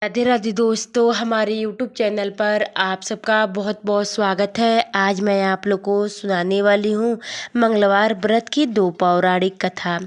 राधे राधे दोस्तों, हमारे YouTube channel पर आप सबका बहुत बहुत स्वागत है। आज मैं आप लोग को सुनाने वाली हूँ मंगलवार व्रत की 2 पौराणिक कथा।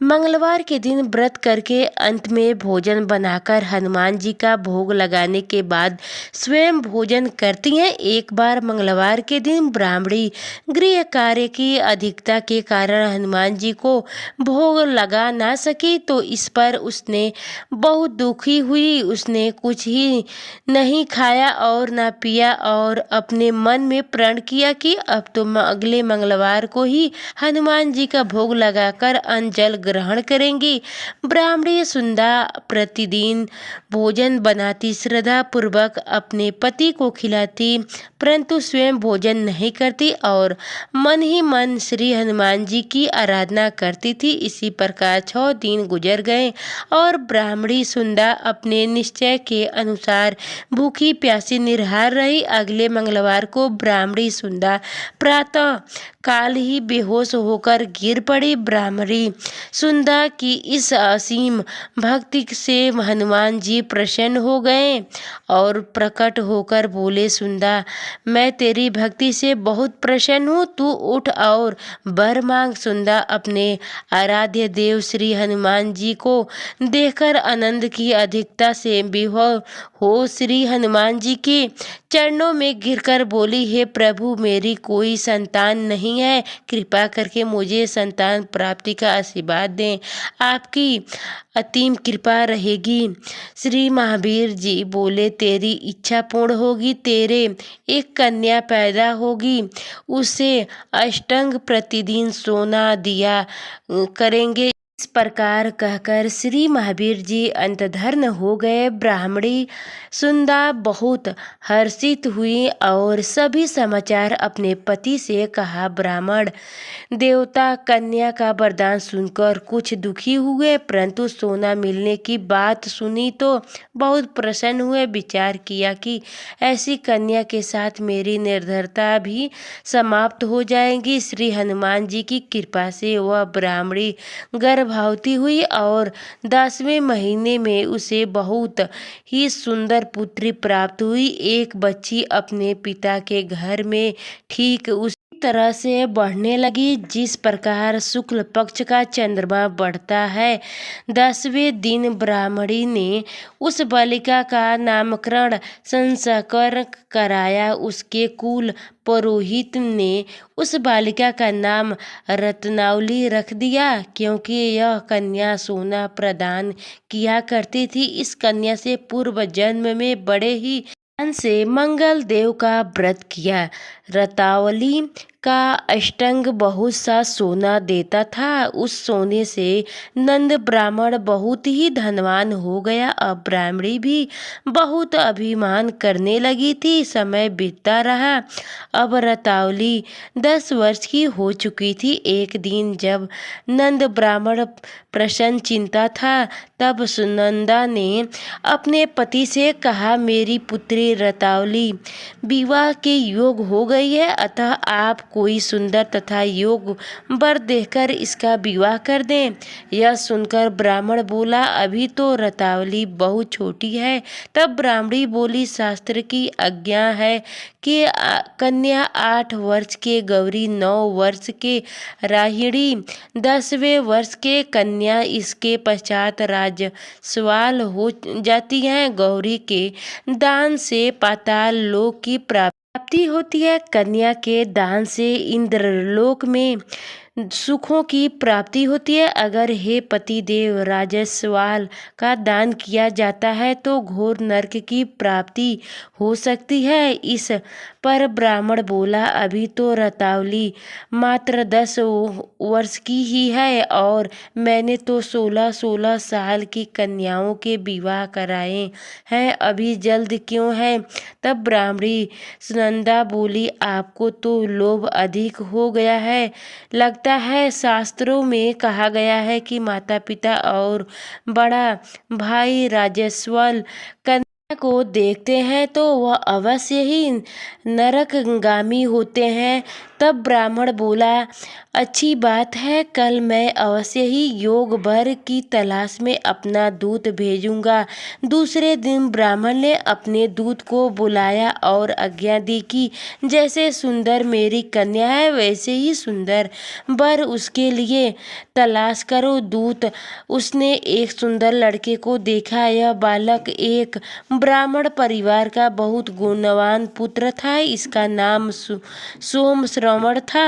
मंगलवार के दिन व्रत करके अंत में भोजन बनाकर हनुमान जी का भोग लगाने के बाद स्वयं भोजन करती हैं। एक बार मंगलवार के दिन ब्राह्मणी गृह कार्य की अधिकता के कारण हनुमान जी को भोग लगा ना सकी, तो इस पर उसने बहुत दुखी हुई। उसने कुछ ही नहीं खाया और ना पिया और अपने मन में प्रण किया कि अब तो अगले मंगलवार को ही हनुमान जी का भोग लगाकर अन्न जल ग्रहण करेंगी। ब्राह्मणी सुंदा प्रतिदिन भोजन बनाती, श्रद्धा पूर्वक अपने पति को खिलाती, परंतु स्वयं भोजन नहीं करती और मन ही मन श्री हनुमान जी की आराधना करती थी। इसी प्रकार 6 दिन गुजर गए और ब्राह्मणी सुंदा अपने निश्चय के अनुसार भूखी प्यासी निराहार रही। अगले मंगलवार को ब्राह्मणी सुंदा प्रातः काल ही बेहोश होकर गिर पड़ी। ब्राह्मणी सुंदा की इस असीम भक्ति से हनुमान जी प्रसन्न हो गए और प्रकट होकर बोले, सुंदा, मैं तेरी भक्ति से बहुत प्रसन्न हूँ, तू उठ और वर मांग। सुंदा अपने आराध्य देव श्री हनुमान जी को देखकर आनंद की अधिकता से विभोर हो श्री हनुमान जी के चरणों में गिरकर बोली, हे प्रभु, मेरी कोई संतान नहीं है, कृपा करके मुझे संतान प्राप्ति का आशीर्वाद दें। आपकी असीम कृपा रहेगी। श्री महावीर जी बोले, तेरी इच्छा पूर्ण होगी। तेरे एक कन्या पैदा होगी, उसे अष्टांग प्रतिदिन सोना दिया करेंगे। इस प्रकार कहकर श्री महावीर जी अंतर्धान हो गए। ब्राह्मणी सुंदा बहुत हर्षित हुई और सभी समाचार अपने पति से कहा। ब्राह्मण देवता कन्या का वरदान सुनकर कुछ दुखी हुए, परंतु सोना मिलने की बात सुनी तो बहुत प्रसन्न हुए। विचार किया कि ऐसी कन्या के साथ मेरी निर्धरता भी समाप्त हो जाएगी। श्री हनुमान जी की कृपा से वह ब्राह्मणी गर्भवती हुई और 10वें महीने में उसे बहुत ही सुंदर पुत्री प्राप्त हुई। एक बच्ची अपने पिता के घर में ठीक उसी तरह से बढ़ने लगी जिस प्रकार शुक्ल पक्ष का चंद्रमा बढ़ता है। 10वें दिन ब्राह्मणी ने उस बालिका का नामकरण संस्कार कराया। उसके कुल पुरोहित ने उस बालिका का नाम रत्नावली रख दिया, क्योंकि यह कन्या सोना प्रदान किया करती थी। इस कन्या से पूर्व जन्म में बड़े ही ध्यान से मंगल देव का व्रत किया। रतावली का अष्टांग बहुत सा सोना देता था। उस सोने से नंद ब्राह्मण बहुत ही धनवान हो गया। अब ब्राह्मणी भी बहुत अभिमान करने लगी थी। समय बीतता रहा। अब रतावली 10 वर्ष की हो चुकी थी। एक दिन जब नंद ब्राह्मण प्रसन्न चिंता था, तब सुनंदा ने अपने पति से कहा, मेरी पुत्री रतावली विवाह के योग हो गई है, अतः आप कोई सुंदर तथा योग वर देखकर इसका विवाह कर दें। यह सुनकर ब्राह्मण बोला, अभी तो रतावली बहुत छोटी है। तब ब्राह्मणी बोली, शास्त्र की आज्ञा है कि कन्या 8 वर्ष के गौरी, 9 वर्ष के राहिणी, 10वें वर्ष के कन्या, इसके पश्चात राजस्वाल हो जाती हैं। गौरी के दान से पाताल लोक की प्राप्ति होती है। कन्या के दान से इंद्रलोक में सुखों की प्राप्ति होती है। अगर हे पति देव राजस्वाल का दान किया जाता है तो घोर नरक की प्राप्ति हो सकती है। इस पर ब्राह्मण बोला, अभी तो रतावली मात्र 10 वर्ष की ही है और मैंने तो 16-16 साल की कन्याओं के विवाह कराए हैं, अभी जल्द क्यों है। तब ब्राह्मणी सुनंदा बोली, आपको तो लोभ अधिक हो गया है लगता है। शास्त्रों में कहा गया है कि माता पिता और बड़ा भाई राजस्वल को देखते हैं तो वह अवश्य ही नरकगामी होते हैं। तब ब्राह्मण बोला, अच्छी बात है, कल मैं अवश्य ही योग वर की तलाश में अपना दूत भेजूंगा। दूसरे दिन ब्राह्मण ने अपने दूत को बुलाया और आज्ञा दी कि जैसे सुंदर मेरी कन्या है वैसे ही सुंदर वर उसके लिए तलाश करो। दूत उसने एक सुंदर लड़के को देखा। यह बालक एक ब्राह्मण परिवार का बहुत गुणवान पुत्र था। इसका नाम सोम श्रवण था।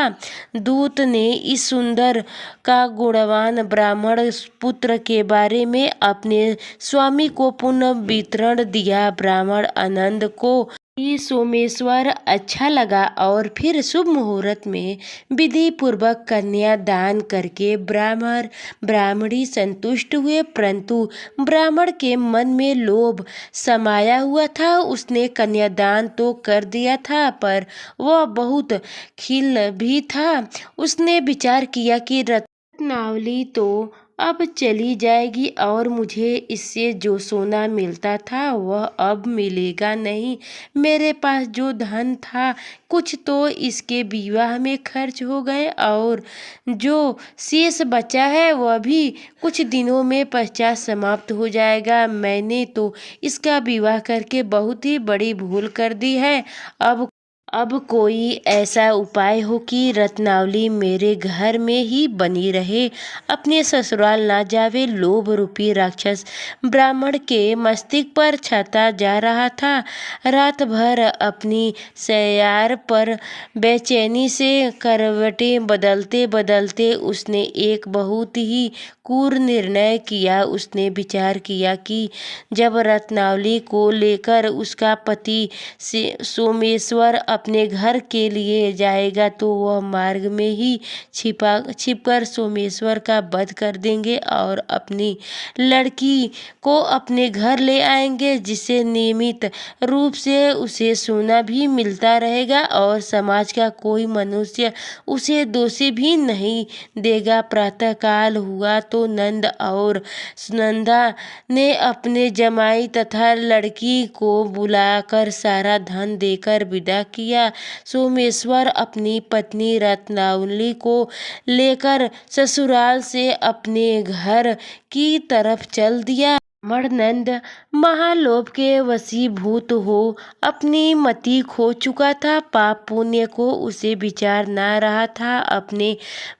दूत ने इस सुंदर का गुणवान ब्राह्मण पुत्र के बारे में अपने स्वामी को पुनः वितरण दिया। ब्राह्मण आनंद को सोमेश्वर अच्छा लगा और फिर शुभ मुहूर्त में विधि पूर्वक कन्या दान करके ब्राह्मण ब्राह्मणी संतुष्ट हुए। परंतु ब्राह्मण के मन में लोभ समाया हुआ था। उसने कन्यादान तो कर दिया था पर वह बहुत खिल भी था। उसने विचार किया कि रत्नावली तो अब चली जाएगी और मुझे इससे जो सोना मिलता था वह अब मिलेगा नहीं। मेरे पास जो धन था कुछ तो इसके विवाह में खर्च हो गए और जो शेष बचा है वह भी कुछ दिनों में पश्चात समाप्त हो जाएगा। मैंने तो इसका विवाह करके बहुत ही बड़ी भूल कर दी है। अब कोई ऐसा उपाय हो कि रत्नावली मेरे घर में ही बनी रहे, अपने ससुराल ना जावे। लोभ रूपी राक्षस ब्राह्मण के मस्तिष्क पर छाता जा रहा था। रात भर अपनी सैयार पर बेचैनी से करवटें बदलते बदलते उसने एक बहुत ही क्रूर निर्णय किया। उसने विचार किया कि जब रत्नावली को लेकर उसका पति सोमेश्वर अपने घर के लिए जाएगा तो वह मार्ग में ही छिपकर सोमेश्वर का वध कर देंगे और अपनी लड़की को अपने घर ले आएंगे, जिससे नियमित रूप से उसे सोना भी मिलता रहेगा और समाज का कोई मनुष्य उसे दोषी भी नहीं देगा। प्रातःकाल हुआ तो नंद और सुनंदा ने अपने जमाई तथा लड़की को बुलाकर सारा धन देकर विदा किया। सोमेश्वर अपनी पत्नी रत्नावली को लेकर ससुराल से अपने घर की तरफ चल दिया। नंद महालोभ के वशीभूत हो अपनी मति खो चुका था। पाप पुण्य को उसे विचार ना रहा था। अपने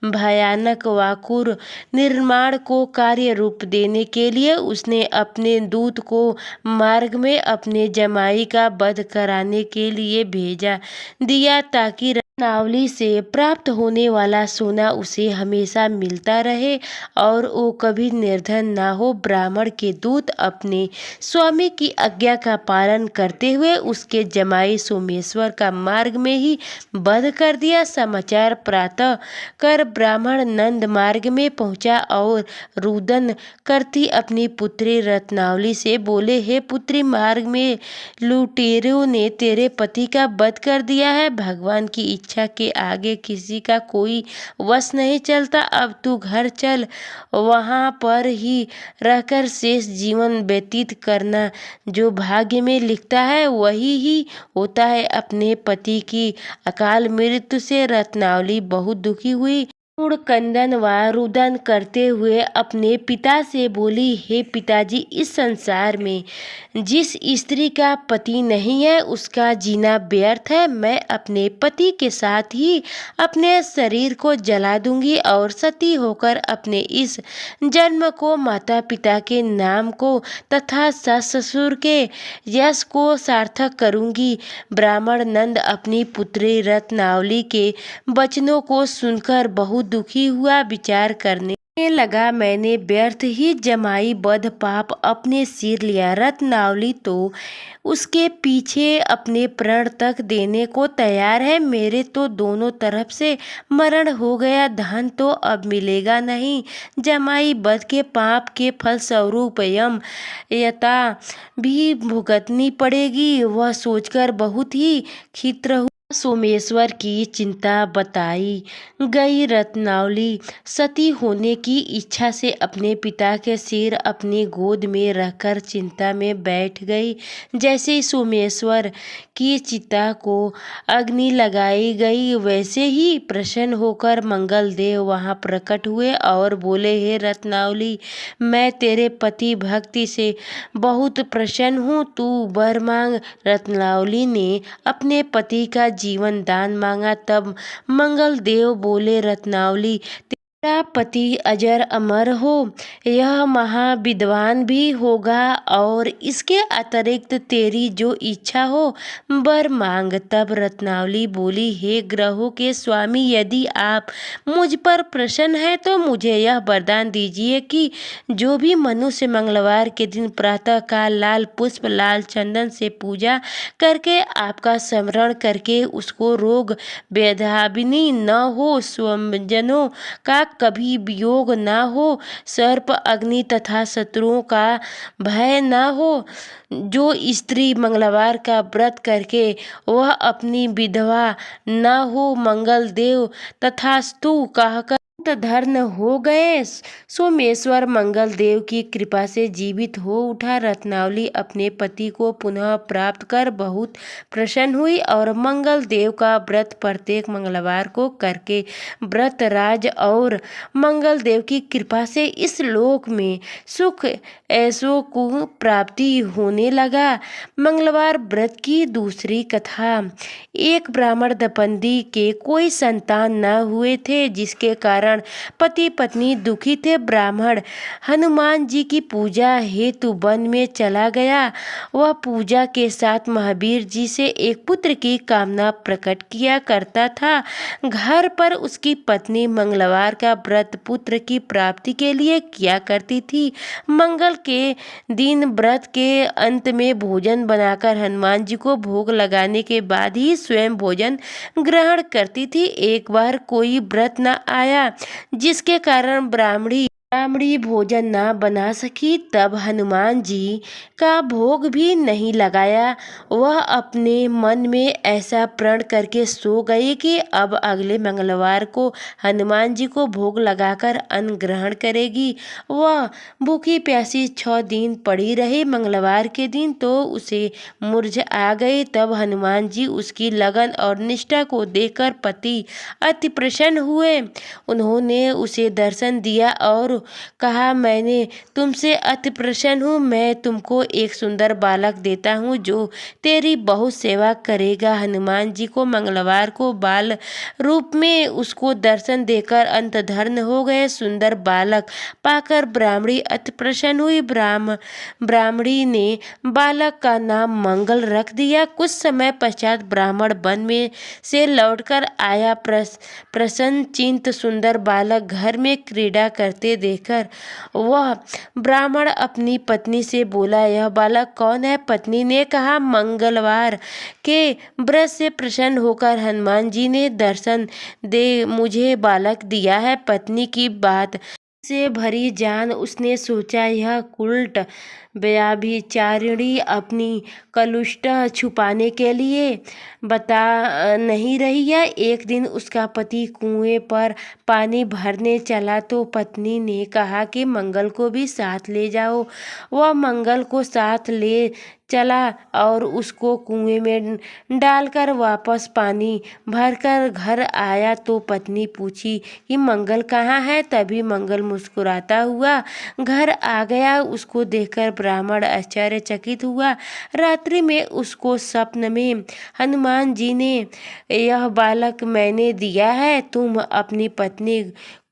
भयानक वाकुर निर्माण को कार्य रूप देने के लिए उसने अपने दूत को मार्ग में अपने जमाई का वध कराने के लिए भेजा दिया ताकि रत्नावली से प्राप्त होने वाला सोना उसे हमेशा मिलता रहे और वो कभी निर्धन ना हो। ब्राह्मण के दूत अपने स्वामी की आज्ञा का पालन करते हुए उसके जमाई सोमेश्वर का मार्ग में ही वध कर दिया। समाचार प्रातः कर ब्राह्मण नंद मार्ग में पहुंचा और रुदन करती अपनी पुत्री रत्नावली से बोले, हे पुत्री, मार्ग में लुटेरों ने तेरे पति का वध कर दिया है। भगवान की इच्छा के आगे किसी का कोई वश नहीं चलता। अब तू घर चल, वहां पर ही रहकर शेष जीवन व्यतीत करना। जो भाग्य में लिखता है वही ही होता है। अपने पति की अकाल मृत्यु से रत्नावली बहुत दुखी हुई। क्रंदन व रुदन करते हुए अपने पिता से बोली, हे पिताजी, इस संसार में जिस स्त्री का पति नहीं है उसका जीना व्यर्थ है। मैं अपने पति के साथ ही अपने शरीर को जला दूंगी और सती होकर अपने इस जन्म को, माता पिता के नाम को तथा सास ससुर के यश को सार्थक करूंगी। ब्राह्मण नंद अपनी पुत्री रत्नावली के वचनों को सुनकर बहुत दुखी हुआ। विचार करने लगा, मैंने व्यर्थ ही जमाई वध पाप अपने सिर लिया। रत्नावली तो उसके पीछे अपने प्राण तक देने को तैयार है। मेरे तो दोनों तरफ से मरण हो गया, धन तो अब मिलेगा नहीं। जमाई वध के पाप के फल स्वरूप यम यता भी भुगतनी पड़ेगी। वह सोचकर बहुत ही खिन्न सोमेश्वर की चिंता बताई गई। रत्नावली सती होने की इच्छा से अपने पिता के सिर अपनी गोद में रखकर चिंता में बैठ गई। जैसे ही सोमेश्वर की चिता को अग्नि लगाई गई, वैसे ही प्रसन्न होकर मंगल देव वहां प्रकट हुए और बोले, हे रत्नावली, मैं तेरे पति भक्ति से बहुत प्रसन्न हूँ, तू वर मांग। रत्नावली ने अपने पति का जीवन दान मांगा। तब मंगल देव बोले, रत्नावली, तेरा पति अजर अमर हो, यह महाविद्वान भी होगा और इसके अतिरिक्त तेरी जो इच्छा हो वर मांग। तब रत्नावली बोली, हे ग्रहों के स्वामी, यदि आप मुझ पर प्रसन्न हैं तो मुझे यह वरदान दीजिए कि जो भी मनुष्य मंगलवार के दिन प्रातः काल लाल पुष्प लाल चंदन से पूजा करके आपका स्मरण करके उसको रोग व्याधिनी न हो, स्वजनों का कभी वियोग न हो, सर्प अग्नि तथा शत्रुओं का भय न हो, जो स्त्री मंगलवार का व्रत करके वह अपनी विधवा न हो, मंगल देव तथास्तु कहकर धर्म हो गए। सोमेश्वर मंगल देव की कृपा से जीवित हो उठा। रत्नावली अपने पति को पुनः प्राप्त कर बहुत प्रसन्न हुई और मंगल देव का व्रत प्रत्येक मंगलवार को करके व्रत राज और मंगल देव की कृपा से इस लोक में सुख ऐसो को प्राप्ति होने लगा। मंगलवार व्रत की दूसरी कथा। एक ब्राह्मण दंपति के कोई संतान न हुए थे, जिसके कारण पति पत्नी दुखी थे। ब्राह्मण हनुमान जी की पूजा हेतु वन में चला गया। वह पूजा के साथ महावीर जी से एक पुत्र की कामना प्रकट किया करता था। घर पर उसकी पत्नी मंगलवार का व्रत पुत्र की प्राप्ति के लिए किया करती थी। मंगल के दिन व्रत के अंत में भोजन बनाकर हनुमान जी को भोग लगाने के बाद ही स्वयं भोजन ग्रहण करती थी। एक बार कोई व्रत न आया, जिसके कारण ब्राह्मणी भोजन न बना सकी। तब हनुमान जी का भोग भी नहीं लगाया। वह अपने मन में ऐसा प्रण करके सो गई कि अब अगले मंगलवार को हनुमान जी को भोग लगाकर अन्न ग्रहण करेगी। वह भूखी प्यासी 6 दिन पड़ी रही। मंगलवार के दिन तो उसे मूर्छ आ गई। तब हनुमान जी उसकी लगन और निष्ठा को देखकर पति अति प्रसन्न हुए। उन्होंने उसे दर्शन दिया और कहा, मैंने तुमसे अति प्रसन्न हूँ, मैं तुमको एक सुंदर बालक देता हूँ जो तेरी बहुत सेवा करेगा। हनुमान जी को मंगलवार को बाल रूप में उसको दर्शन देकर अंतर्धान हो गए। सुंदर बालक पाकर ब्राह्मणी अति प्रसन्न हुई। ब्राह्मणी ने बालक का नाम मंगल रख दिया। कुछ समय पश्चात ब्राह्मण वन में से लौटकर आया। प्रसन्न चिंत सुंदर बालक घर में क्रीड़ा करते देखकर वह ब्राह्मण अपनी पत्नी से बोला, यह बालक कौन है? पत्नी ने कहा, मंगलवार के व्रत से प्रसन्न होकर हनुमान जी ने दर्शन दे मुझे बालक दिया है। पत्नी की बात से भरी जान उसने सोचा, यह कुलट व्यभिचारिणी अपनी कलुष्ट छुपाने के लिए बता नहीं रही है। एक दिन उसका पति कुएं पर पानी भरने चला तो पत्नी ने कहा कि मंगल को भी साथ ले जाओ। वह मंगल को साथ ले चला और उसको कुएं में डालकर वापस पानी भरकर घर आया तो पत्नी पूछी कि मंगल कहाँ है? तभी मंगल मुस्कुराता हुआ घर आ गया। उसको देखकर ब्राह्मण आश्चर्यचकित हुआ। रात्रि में उसको स्वप्न में हनुमान जी ने, यह बालक मैंने दिया है, तुम अपनी पत्नी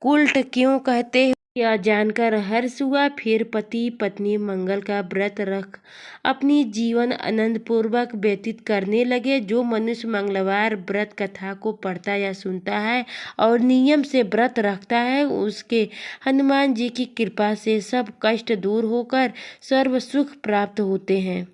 कुलट क्यों कहते हो? यह जानकर हर्ष हुआ। फिर पति पत्नी मंगल का व्रत रख अपनी जीवन आनंद पूर्वक व्यतीत करने लगे। जो मनुष्य मंगलवार व्रत कथा को पढ़ता या सुनता है और नियम से व्रत रखता है, उसके हनुमान जी की कृपा से सब कष्ट दूर होकर सर्व सुख प्राप्त होते हैं।